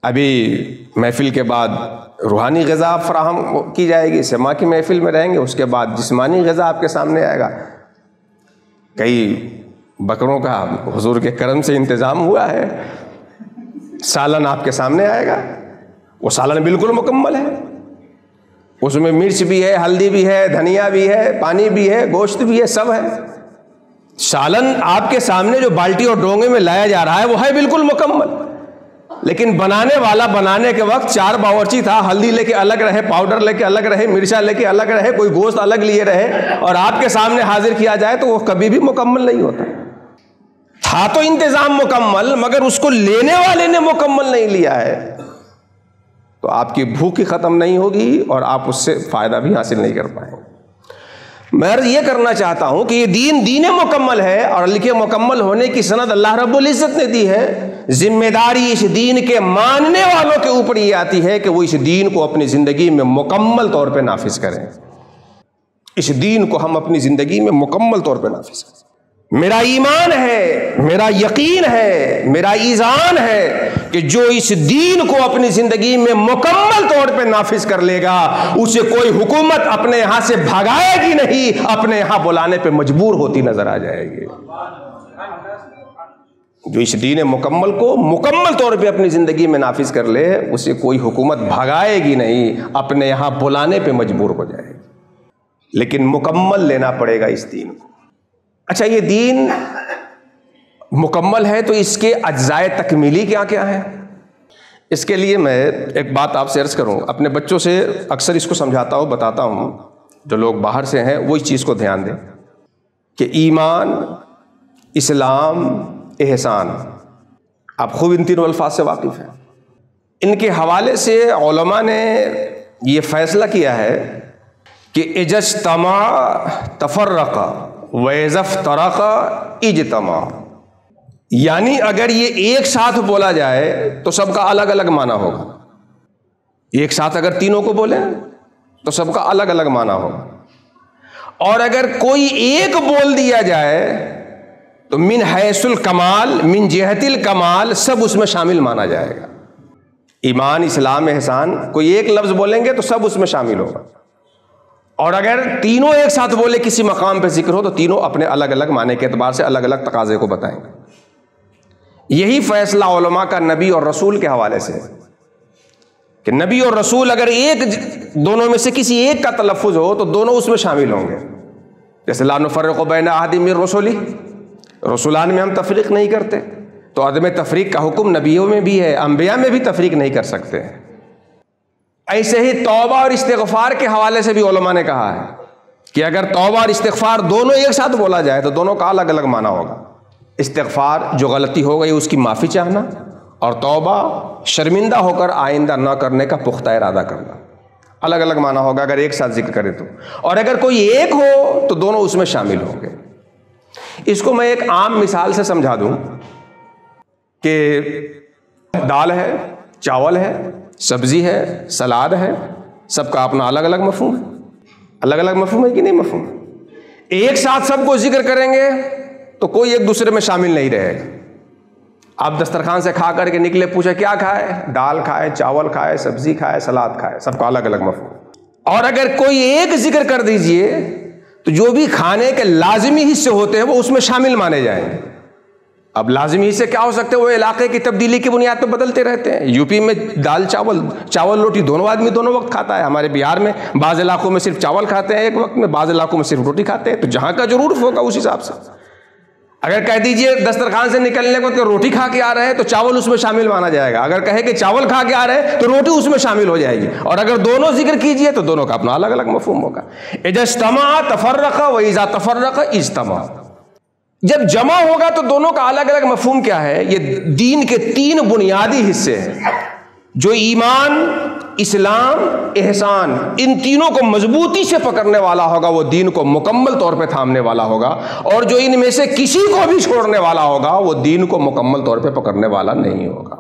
ابھی محفل کے بعد روحانی غذا فراہم کی جائے گی، سما کی محفل میں رہیں گے، اس کے بعد جسمانی غذا آپ کے سامنے آئے گا۔ کئی بکروں کا حضور کے کرم سے انتظام ہوا ہے، سالن آپ کے سامنے آئے گا، وہ سالن بالکل مکمل ہے، اس میں مرچ بھی ہے، ہلدی بھی ہے، دھنیا بھی ہے، پانی بھی ہے، گوشت بھی ہے، سب ہے۔ سالن آپ کے سامنے جو بالٹی اور ڈونگے میں لایا جا رہا ہے وہ ہے بالکل مکمل، لیکن بنانے والا بنانے کے وقت 4 باورچی تھا، ہلدی لے کے الگ رہے، پاؤڈر لے کے الگ رہے، مرچا لے کے الگ رہے، کوئی گوشت الگ لیے رہے، اور آپ کے سامنے حاضر کیا جائے تو وہ کبھی بھی مکمل نہیں ہوتا۔ تھا تو انتظام مکمل، مگر اس کو لینے والے نے مکمل نہیں لیا ہے، تو آپ کی بھوک ہی ختم نہیں ہوگی اور آپ اس سے فائدہ بھی حاصل نہیں کر پائیں گے۔ میں عرض یہ کرنا چاہتا ہوں کہ یہ دین مکمل ہے، اور لکھے مکمل ہونے کی سند اللہ رب العزت نے دی ہے۔ ذمہ داری اس دین کے ماننے والوں کے اوپر یہ آتی ہے کہ وہ اس دین کو اپنی زندگی میں مکمل طور پہ نافذ کریں۔ اس دین کو ہم اپنی زندگی میں مکمل طور پہ نافذ کریں۔ میرا ایمان ہے، میرا یقین ہے، میرا ایذان ہے کہ جو اس دین کو اپنی زندگی میں مکمل طور پہ نافذ کر لے گا اسے کوئی حکومت اپنے یہاں سے بھگائے گی نہیں، اپنے یہاں بلانے پہ مجبور ہوتی نظر آ جائے گی۔ جو اس دین مکمل کو مکمل طور پہ اپنی زندگی میں نافذ کر لے اسے کوئی حکومت بھگائے گی نہیں، اپنے یہاں بلانے پہ مجبور ہو جائے گی، لیکن مکمل لینا پڑے گا اس دین کو۔ اچھا، یہ دین مکمل ہے تو اس کے اجزائے تکمیلی کیا کیا ہیں؟ اس کے لیے میں ایک بات آپ سے عرض کروں، اپنے بچوں سے اکثر اس کو سمجھاتا ہوں، بتاتا ہوں، جو لوگ باہر سے ہیں وہ اس چیز کو دھیان دیں کہ ایمان، اسلام، احسان، آپ خوب ان تینوں الفاظ سے واقف ہیں۔ ان کے حوالے سے علماء نے یہ فیصلہ کیا ہے کہ اذا اجتمع تفرق وَإِذَا افْتَرَقَ اجتمع، یعنی اگر یہ ایک ساتھ بولا جائے تو سب کا الگ الگ معنی ہوگا، ایک ساتھ اگر تینوں کو بولیں تو سب کا الگ الگ معنی ہوگا، اور اگر کوئی ایک بول دیا جائے تو من حیث الکمال، من جہت الکمال، سب اس میں شامل مانا جائے گا۔ ایمان، اسلام، احسان، کوئی ایک لفظ بولیں گے تو سب اس میں شامل ہوگا، اور اگر تینوں ایک ساتھ بولے کسی مقام پہ ذکر ہو تو تینوں اپنے الگ الگ معنی کے اعتبار سے الگ الگ تقاضے کو بتائیں گے۔ یہی فیصلہ علماء کا نبی اور رسول کے حوالے سے ہے کہ نبی اور رسول اگر ایک دونوں میں سے کسی ایک کا تلفظ ہو تو دونوں اس میں شامل ہوں گے۔ جیسے لا نفرق بین احد من رسلہ، رسولان میں ہم تفریق نہیں کرتے، تو عدم تفریق کا حکم نبیوں میں بھی ہے، انبیاء میں بھی تفریق نہیں کر سکتے۔ ایسے ہی توبہ اور استغفار کے حوالے سے بھی علماء نے کہا ہے کہ اگر توبہ اور استغفار دونوں ایک ساتھ بولا جائے تو دونوں کا الگ الگ معنی ہوگا۔ استغفار جو غلطی ہو گئی اس کی معافی چاہنا، اور توبہ شرمندہ ہو کر آئندہ نہ کرنے کا پختہ ارادہ کرنا، الگ الگ معنی ہوگا اگر ایک ساتھ ذکر کرے تو، اور اگر کوئی ایک ہو تو دونوں اس میں شامل ہوں گے۔ اس کو میں ایک عام مثال سے سمجھا دوں کہ دال ہے، چاول ہے، سبزی ہے، سلاد ہے، سب کا اپنا الگ الگ مفہوم ہے، الگ الگ مفہوم ہے کہ نہیں مفہوم؟ ایک ساتھ سب کو ذکر کریں گے تو کوئی ایک دوسرے میں شامل نہیں رہے گا۔ آپ دسترخوان سے کھا کر کے نکلے، پوچھے کیا کھائے؟ دال کھائے، چاول کھائے، سبزی کھائے، سلاد کھائے، سب کا الگ الگ مفہوم۔ اور اگر کوئی ایک ذکر کر دیجئے تو جو بھی کھانے کے لازمی حصے ہوتے ہیں وہ اس میں شامل مانے جائیں گے۔ اب لازمی حصے کیا ہو سکتے ہیں؟ وہ علاقے کی تبدیلی کی بنیاد پہ بدلتے رہتے ہیں۔ یو پی میں دال چاول روٹی دونوں آدمی دونوں وقت کھاتا ہے، ہمارے بہار میں بعض علاقوں میں صرف چاول کھاتے ہیں ایک وقت میں، بعض علاقوں میں صرف روٹی کھاتے ہیں، تو جہاں کا جو عرف ہوگا اس حساب سے۔ اگر کہہ دیجئے دسترخوان سے نکلنے کو کہ روٹی کھا کے آ رہے ہیں تو چاول اس میں شامل مانا جائے گا، اگر کہے کہ چاول کھا کے آ رہے ہیں تو روٹی اس میں شامل ہو جائے گی، اور اگر دونوں ذکر کیجئے تو دونوں کا اپنا الگ الگ مفہوم ہوگا۔ اذا اجتمع تفرق واذا تفرق اجتمع، جب جمع ہوگا تو دونوں کا الگ الگ مفہوم کیا ہے؟ یہ دین کے 3 بنیادی حصے ہیں، جو ایمان، اسلام، احسان، ان تینوں کو مضبوطی سے پکڑنے والا ہوگا وہ دین کو مکمل طور پہ تھامنے والا ہوگا، اور جو ان میں سے کسی کو بھی چھوڑنے والا ہوگا وہ دین کو مکمل طور پہ پکڑنے والا نہیں ہوگا۔